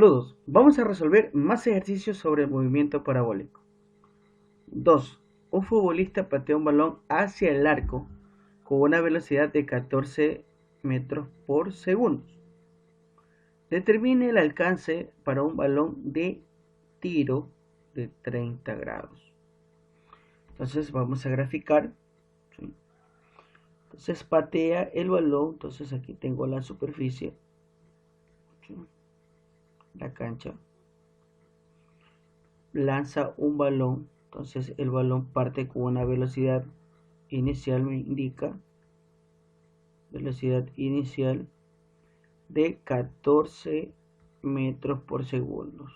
Saludos, vamos a resolver más ejercicios sobre el movimiento parabólico. 2. Un futbolista patea un balón hacia el arco con una velocidad de 14 metros por segundo. Determine el alcance para un balón de tiro de 30 grados. Entonces vamos a graficar. ¿Sí? Entonces patea el balón, entonces aquí tengo la superficie, ¿sí? La cancha. Lanza un balón, entonces el balón parte con una velocidad inicial, me indica velocidad inicial de 14 metros por segundo.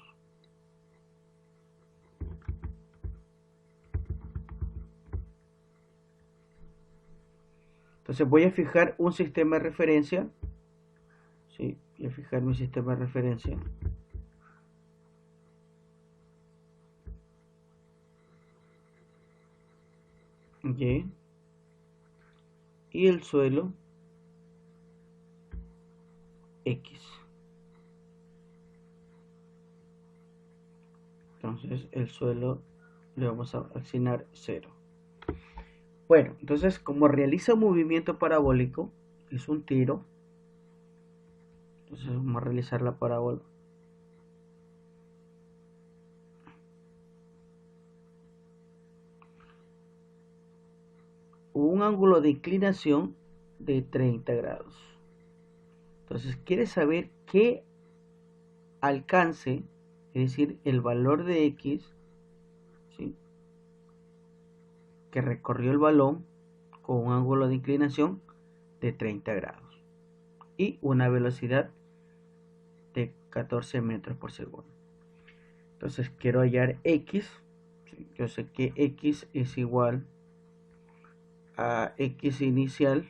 Entonces voy a fijar un sistema de referencia. Sí, voy a fijar mi sistema de referencia. Y. Y el suelo X. Entonces el suelo le vamos a asignar 0. Bueno, entonces como realiza un movimiento parabólico, es un tiro. Entonces vamos a realizar la parábola. Un ángulo de inclinación de 30 grados. Entonces quiere saber qué alcance, es decir, el valor de X, ¿sí?, que recorrió el balón con un ángulo de inclinación de 30 grados y una velocidad de 14 metros por segundo. Entonces quiero hallar X. ¿Sí? Yo sé que X es igual a X inicial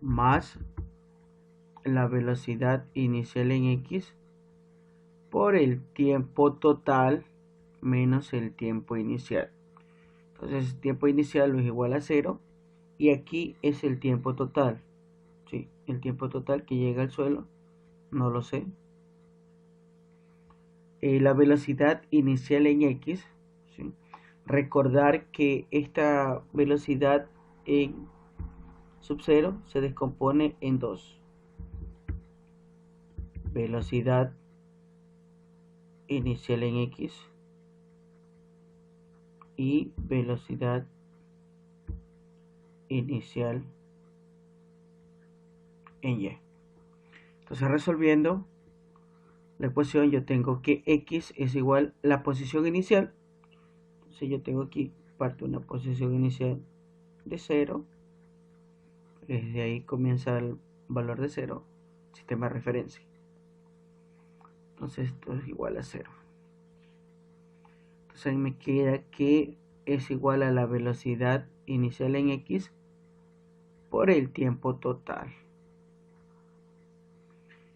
más la velocidad inicial en X por el tiempo total menos el tiempo inicial. Entonces el tiempo inicial es igual a 0 y aquí es el tiempo total. ¿Sí? El tiempo total que llega al suelo, no lo sé. La velocidad inicial en X, ¿sí? Recordar que esta velocidad en sub 0 se descompone en dos: velocidad inicial en X y velocidad inicial en Y. Entonces, resolviendo la ecuación, yo tengo que X es igual a la posición inicial. Entonces yo tengo aquí parte de una posición inicial de 0. Desde ahí comienza el valor de 0, sistema de referencia. Entonces esto es igual a 0. Entonces ahí me queda que es igual a la velocidad inicial en X por el tiempo total.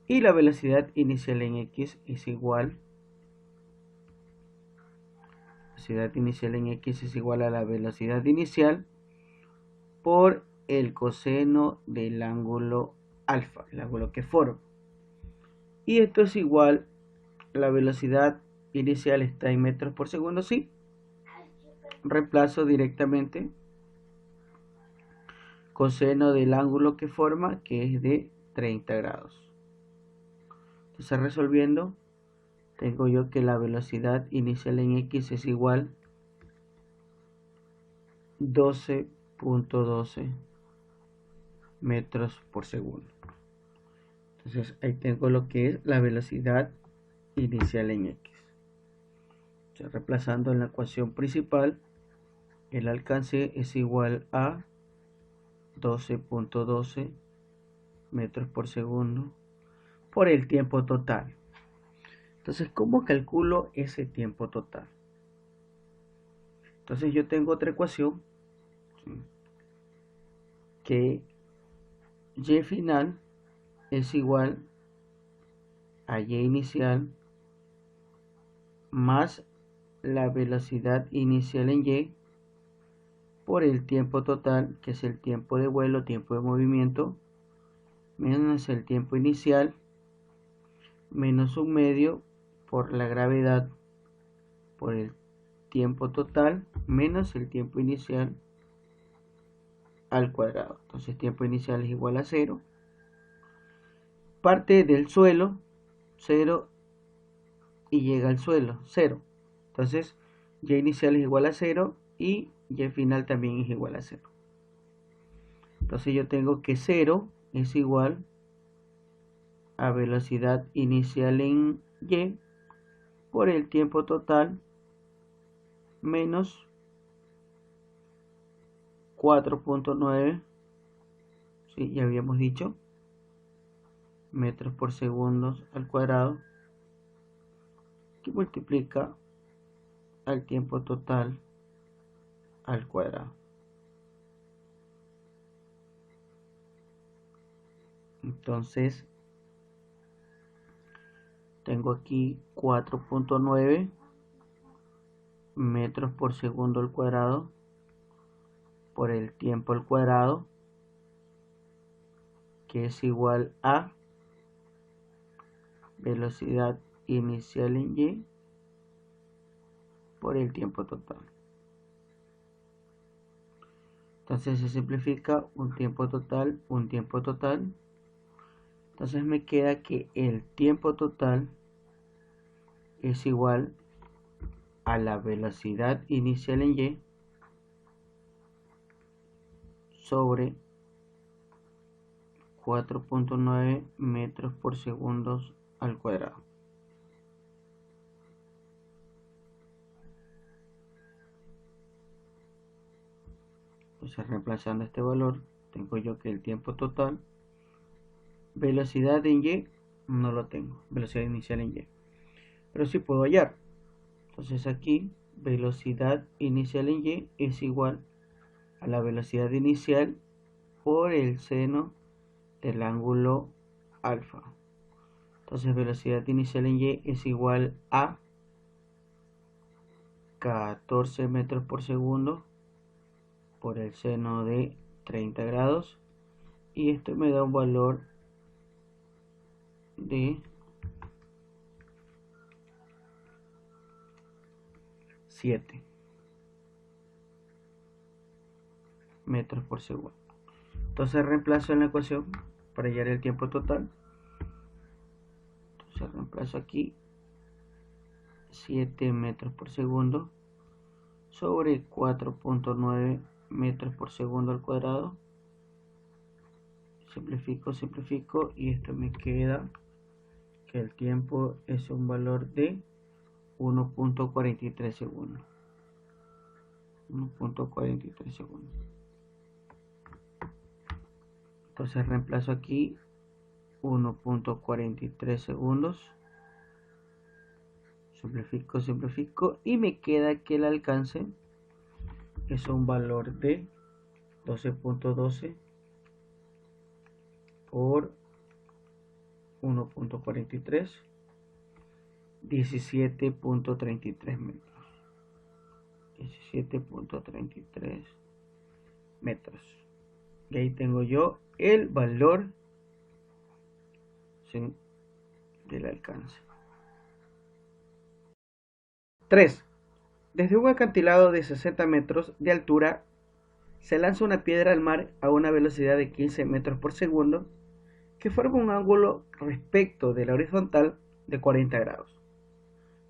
Y la velocidad inicial en X es igual. Velocidad inicial en X es igual a la velocidad inicial por el coseno del ángulo alfa, el ángulo que forma. Y esto es igual, la velocidad inicial está en metros por segundo, sí. Reemplazo directamente coseno del ángulo que forma, que es de 30 grados. Entonces resolviendo, tengo yo que la velocidad inicial en X es igual 12.12 metros por segundo. Entonces ahí tengo lo que es la velocidad inicial en X. Entonces, reemplazando en la ecuación principal, el alcance es igual a 12.12 metros por segundo por el tiempo total. Entonces, ¿cómo calculo ese tiempo total? Entonces yo tengo otra ecuación, ¿sí?, que Y final es igual a Y inicial más la velocidad inicial en Y por el tiempo total, que es el tiempo de vuelo, tiempo de movimiento, menos el tiempo inicial menos 1/2 por la gravedad por el tiempo total menos el tiempo inicial al cuadrado. Entonces tiempo inicial es igual a 0. Parte del suelo 0 y llega al suelo 0. Entonces y inicial es igual a 0 y y final también es igual a 0. Entonces yo tengo que 0 es igual a velocidad inicial en y por el tiempo total menos 4.9, ¿sí? Ya habíamos dicho, metros por segundo al cuadrado, que multiplica al tiempo total al cuadrado. Entonces tengo aquí 4.9 metros por segundo al cuadrado por el tiempo al cuadrado, que es igual a velocidad inicial en y por el tiempo total. Entonces se simplifica un tiempo total, un tiempo total. Entonces me queda que el tiempo total es igual a la velocidad inicial en y sobre 4.9 metros por segundo al cuadrado. Entonces reemplazando este valor, tengo yo que el tiempo total, velocidad en y, no lo tengo, velocidad inicial en y, pero sí puedo hallar. Entonces aquí, velocidad inicial en y es igual a la velocidad inicial por el seno del ángulo alfa. Entonces velocidad inicial en y es igual a 14 metros por segundo por el seno de 30 grados, y esto me da un valor de 7 metros por segundo. Entonces reemplazo en la ecuación para hallar el tiempo total. Entonces reemplazo aquí 7 metros por segundo sobre 4.9 metros por segundo al cuadrado. Simplifico, simplifico, y esto me queda que el tiempo es un valor de 1.43 segundos. 1.43 segundos. Entonces reemplazo aquí 1.43 segundos. Simplifico, simplifico, y me queda que el alcance es un valor de 12.12 por 1.43, 17.33 metros. 17.33 metros. Y ahí tengo yo el valor, ¿sí?, del alcance. 3. Desde un acantilado de 60 metros de altura se lanza una piedra al mar a una velocidad de 15 metros por segundo que forma un ángulo respecto de la horizontal de 40 grados.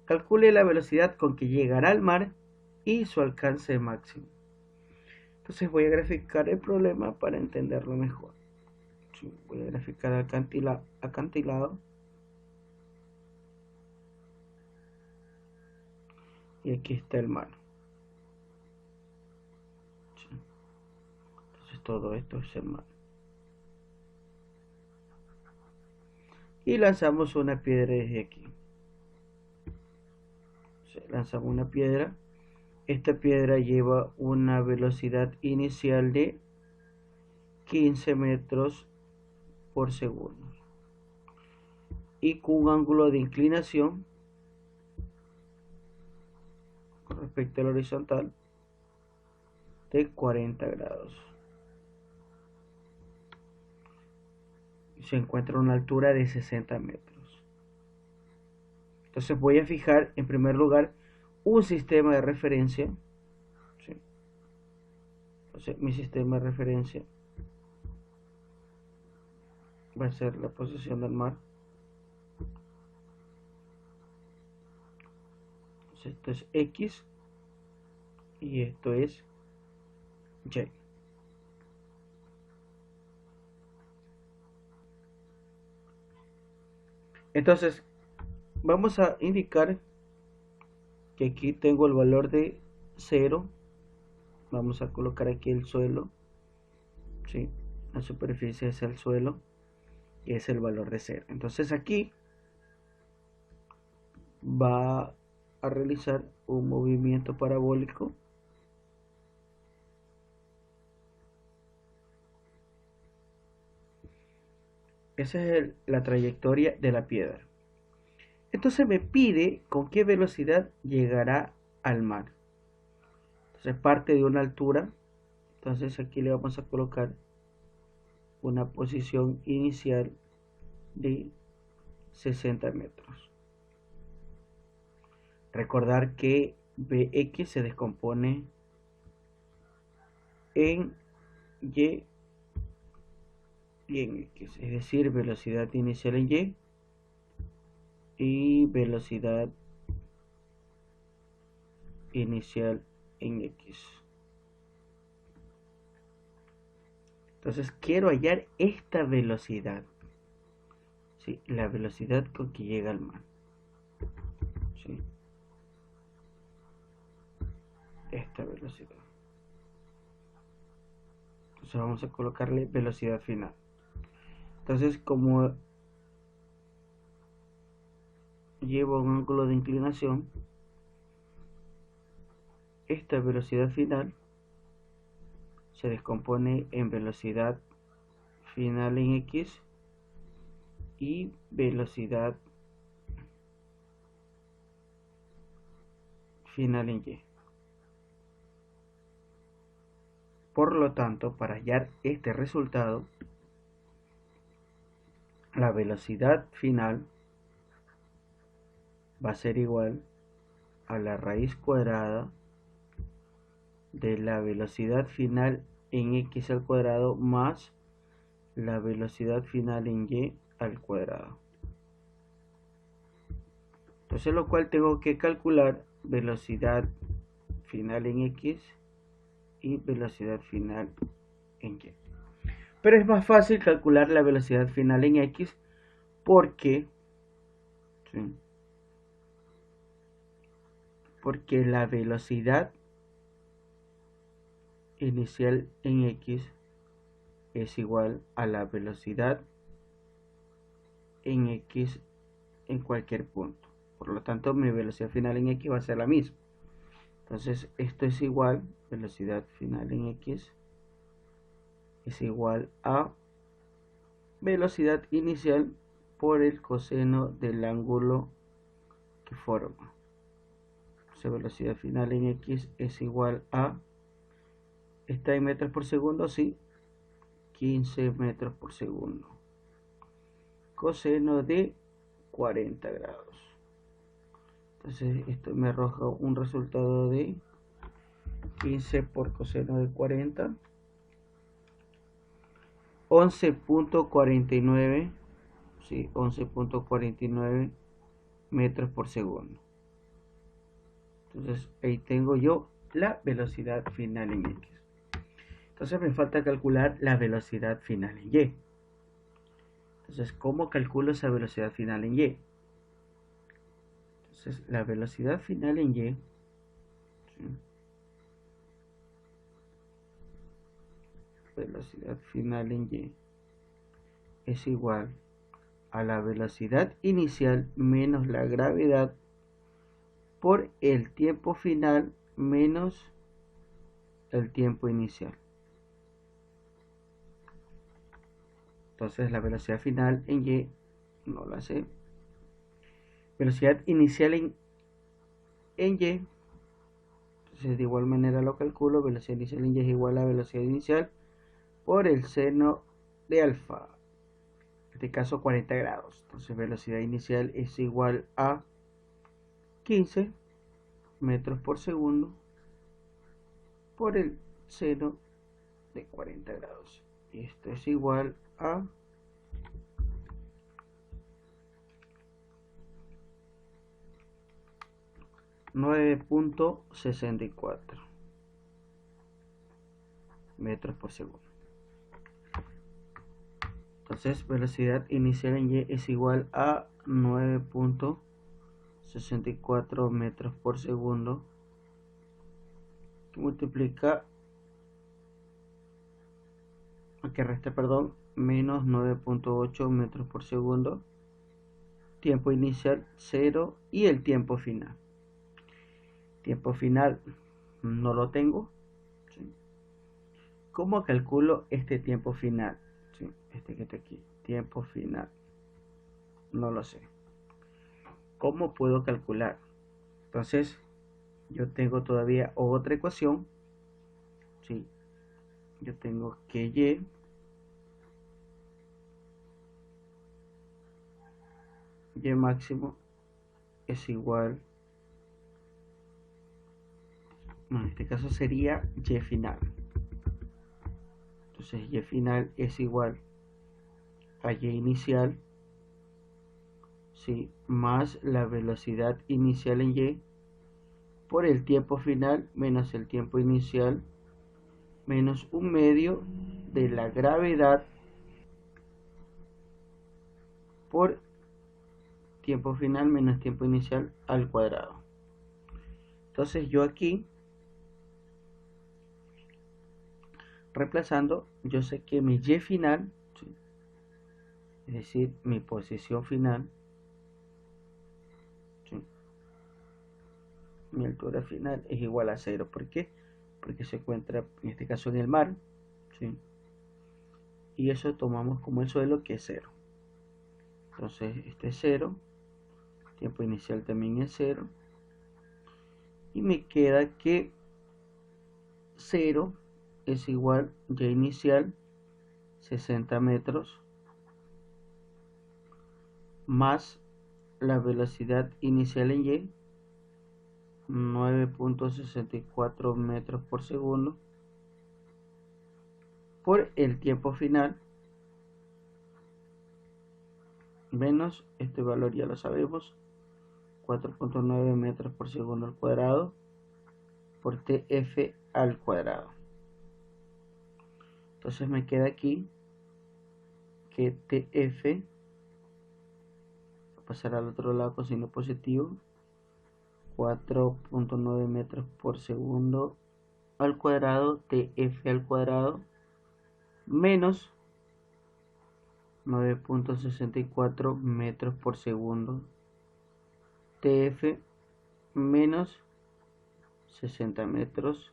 Calcule la velocidad con que llegará al mar y su alcance máximo. Entonces voy a graficar el problema para entenderlo mejor. Voy a graficar acantilado. Y aquí está el mar. Entonces todo esto es el mar. Y lanzamos una piedra desde aquí. Lanzamos una piedra. Esta piedra lleva una velocidad inicial de 15 metros por segundo y con un ángulo de inclinación con respecto al horizontal de 40 grados. Se encuentra a una altura de 60 metros. Entonces voy a fijar en primer lugar un sistema de referencia. ¿Sí? Entonces mi sistema de referencia va a ser la posición del mar. Entonces esto es X y esto es Y. Entonces vamos a indicar que aquí tengo el valor de 0. Vamos a colocar aquí el suelo, ¿sí? La superficie es el suelo y es el valor de 0. Entonces aquí va a realizar un movimiento parabólico esa es la trayectoria de la piedra. Entonces me pide con qué velocidad llegará al mar. Entonces parte de una altura. Entonces aquí le vamos a colocar una posición inicial de 60 metros. Recordar que Bx se descompone en Y y en X, es decir, velocidad inicial en Y velocidad inicial en X. Entonces quiero hallar esta velocidad, ¿sí? La velocidad con que llega al mar, ¿sí? Esta velocidad. Entonces vamos a colocarle velocidad final. Entonces como llevo un ángulo de inclinación, esta velocidad final se descompone en velocidad final en X y velocidad final en Y. Por lo tanto, para hallar este resultado, la velocidad final va a ser igual a la raíz cuadrada de la velocidad final en X al cuadrado más la velocidad final en Y al cuadrado. Entonces lo cual tengo que calcular velocidad final en X y velocidad final en Y. Pero es más fácil calcular la velocidad final en X porque, ¿sí? Porque la velocidad inicial en X es igual a la velocidad en X en cualquier punto. Por lo tanto, mi velocidad final en X va a ser la misma. Entonces, esto es igual, velocidad final en X es igual a velocidad inicial por el coseno del ángulo que forma. Entonces, velocidad final en X es igual a, ¿está en metros por segundo? Sí, 15 metros por segundo. Coseno de 40 grados. Entonces esto me arroja un resultado de 15 por coseno de 40, 11.49, sí, 11.49 metros por segundo. Entonces ahí tengo yo la velocidad final en X. Entonces me falta calcular la velocidad final en Y. Entonces, ¿cómo calculo esa velocidad final en Y? Entonces, la velocidad final en Y, ¿sí? Velocidad final en Y es igual a la velocidad inicial menos la gravedad por el tiempo final menos el tiempo inicial. Entonces la velocidad final en Y no la sé. Velocidad inicial en Y, entonces de igual manera lo calculo. Velocidad inicial en Y es igual a velocidad inicial por el seno de alfa, en este caso 40 grados. Entonces velocidad inicial es igual a 15 metros por segundo por el seno de 40 grados. Y esto es igual a 9.64 metros por segundo. Entonces, velocidad inicial en Y es igual a 9.64 metros por segundo, que multiplica, que resta, perdón, menos 9.8 metros por segundo, tiempo inicial 0 y el tiempo final. Tiempo final no lo tengo, ¿sí? ¿Cómo calculo este tiempo final? ¿Sí? Este que está aquí, tiempo final, no lo sé. ¿Cómo puedo calcular? Entonces, yo tengo todavía otra ecuación, ¿sí? Yo tengo que y máximo es igual, no, en este caso sería y final. Entonces y final es igual a y inicial, ¿sí?, más la velocidad inicial en y por el tiempo final menos el tiempo inicial menos un medio de la gravedad por tiempo final menos tiempo inicial al cuadrado. Entonces yo aquí, reemplazando, yo sé que mi y final, ¿sí?, es decir, mi posición final, ¿sí?, mi altura final es igual a 0. ¿Por qué? Porque se encuentra en este caso en el mar, ¿sí?, y eso tomamos como el suelo, que es 0. Entonces este es 0, tiempo inicial también es 0, y me queda que 0 es igual y inicial 60 metros más la velocidad inicial en y 9.64 metros por segundo por el tiempo final menos este valor, ya lo sabemos, 4.9 metros por segundo al cuadrado por TF al cuadrado. Entonces me queda aquí que TF, va a pasar al otro lado con signo positivo, 4.9 metros por segundo al cuadrado, TF al cuadrado, menos 9.64 metros por segundo, TF, menos 60 metros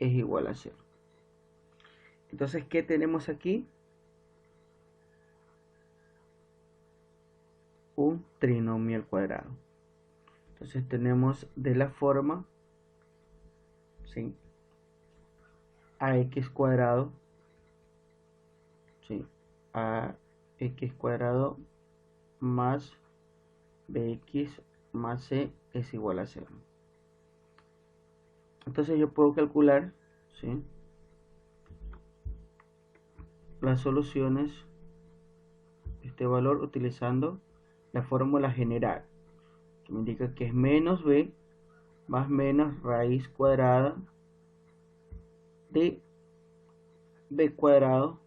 es igual a 0. Entonces, ¿qué tenemos aquí? Un trinomio al cuadrado. Entonces tenemos de la forma, ¿sí?, ax cuadrado, ¿sí?, ax cuadrado más bx más c es igual a 0. Entonces yo puedo calcular, ¿sí?, las soluciones de este valor utilizando la fórmula general, que me indica que es menos b más menos raíz cuadrada de b cuadrado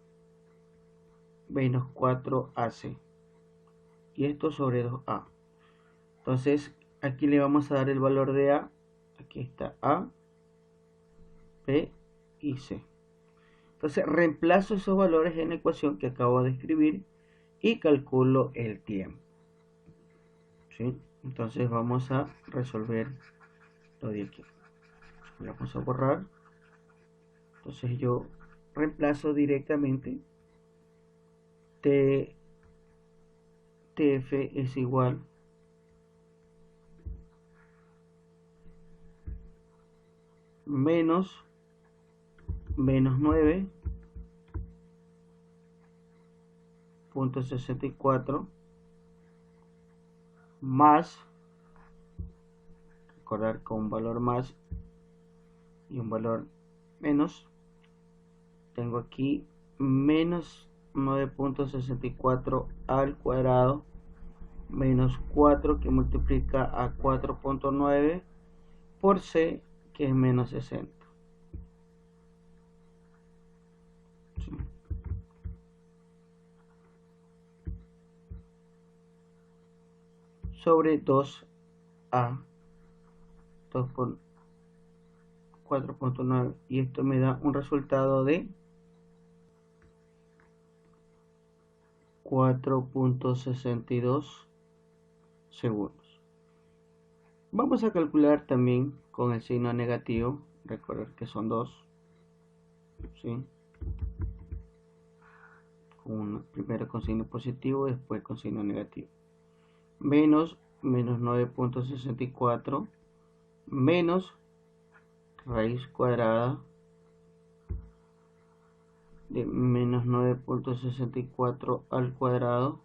menos 4ac, y esto sobre 2a. Entonces aquí le vamos a dar el valor de a, aquí está a, b y c. Entonces reemplazo esos valores en la ecuación que acabo de escribir y calculo el tiempo, ¿sí? Entonces vamos a resolver lo de aquí. Vamos a borrar. Entonces yo reemplazo directamente TF es igual menos 9.64 más recordar con un valor más y un valor menos. Tengo aquí menos 9.64 al cuadrado menos 4 que multiplica a 4.9 por c, que es menos 60. Sí. Sobre 2a 2 por 4.9, y esto me da un resultado de 4.62 segundos. Vamos a calcular también con el signo negativo. Recordar que son 2, ¿sí? Primero con signo positivo, después con signo negativo. Menos 9.64 menos raíz cuadrada de menos 9.64 al cuadrado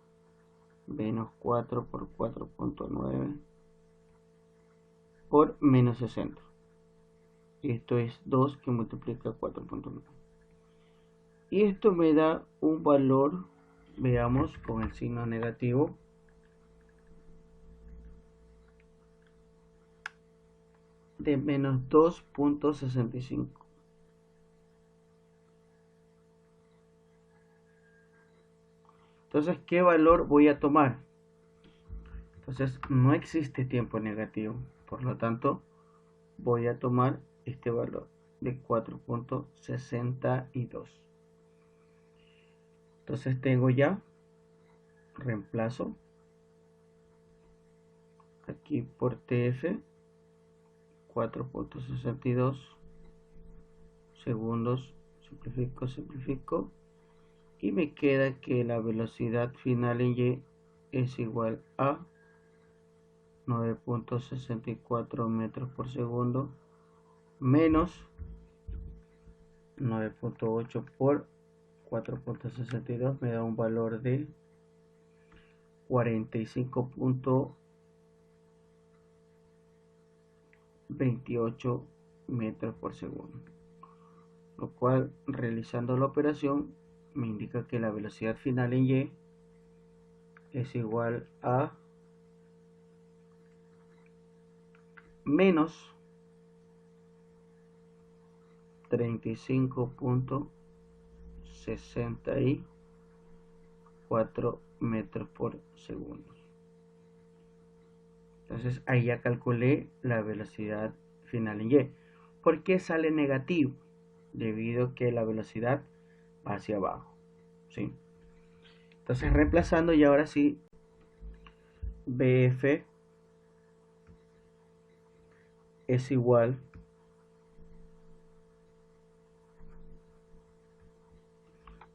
menos 4 por 4.9 por menos 60. Y esto es 2 que multiplica 4.9. Y esto me da un valor, veamos, con el signo negativo, de menos 2.65. Entonces, ¿qué valor voy a tomar? Entonces, no existe tiempo negativo. Por lo tanto, voy a tomar este valor de 4.62. Entonces, tengo ya, reemplazo aquí por TF, 4.62 segundos, simplifico, y me queda que la velocidad final en Y es igual a 9.64 metros por segundo menos 9.8 por 4.62, me da un valor de 45.28 metros por segundo, lo cual, realizando la operación, me indica que la velocidad final en Y es igual a menos 35.64 metros por segundo. Entonces ahí ya calculé la velocidad final en Y. ¿Por qué sale negativo? Debido a que la velocidad va hacia abajo, ¿sí? Entonces, reemplazando, y ahora sí, BF es igual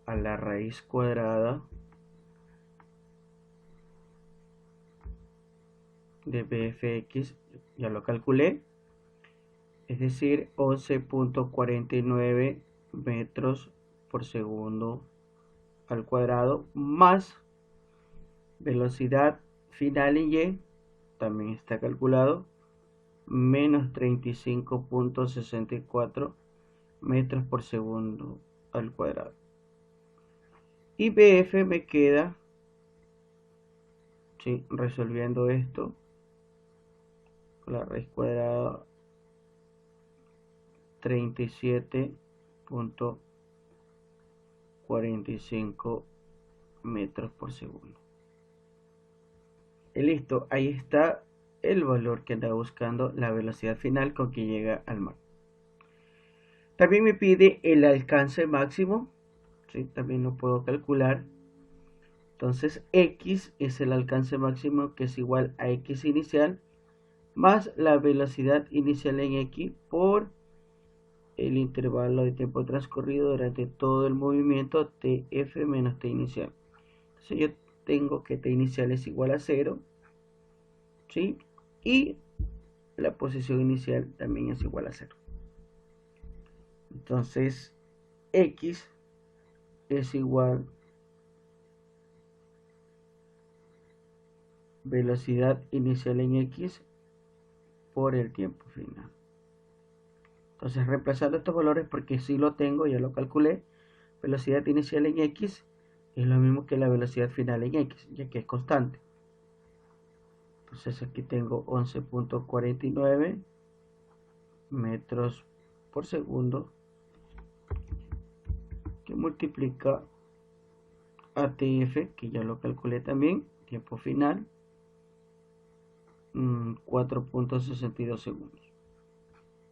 a la raíz cuadrada de BFX, ya lo calculé, es decir, 11.49 metros por segundo al cuadrado, más velocidad final en Y, también está calculado, menos 35.64 metros por segundo al cuadrado. Y BF me queda, ¿sí?, resolviendo esto, la raíz cuadrada 37.45 metros por segundo. Y listo, ahí está el valor que anda buscando, la velocidad final con que llega al mar. También me pide el alcance máximo, ¿sí? También lo puedo calcular. Entonces X es el alcance máximo, que es igual a X inicial más la velocidad inicial en X por el intervalo de tiempo transcurrido durante todo el movimiento, TF menos T inicial. Entonces yo tengo que T inicial es igual a 0, ¿sí? Y la posición inicial también es igual a 0. Entonces X es igual velocidad inicial en X por el tiempo final. Entonces, reemplazando estos valores, porque si lo tengo, ya lo calculé, velocidad inicial en X es lo mismo que la velocidad final en X, ya que es constante. Entonces aquí tengo 11.49 metros por segundo, que multiplica ATF, que ya lo calculé también, tiempo final, 4.62 segundos.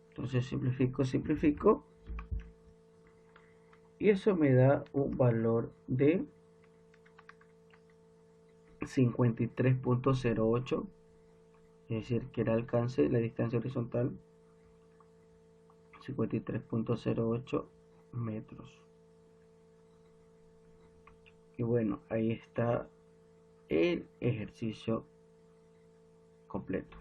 Entonces simplifico, y eso me da un valor de 53.08, es decir, que el alcance de la distancia horizontal 53.08 metros. Y bueno, ahí está el ejercicio completo.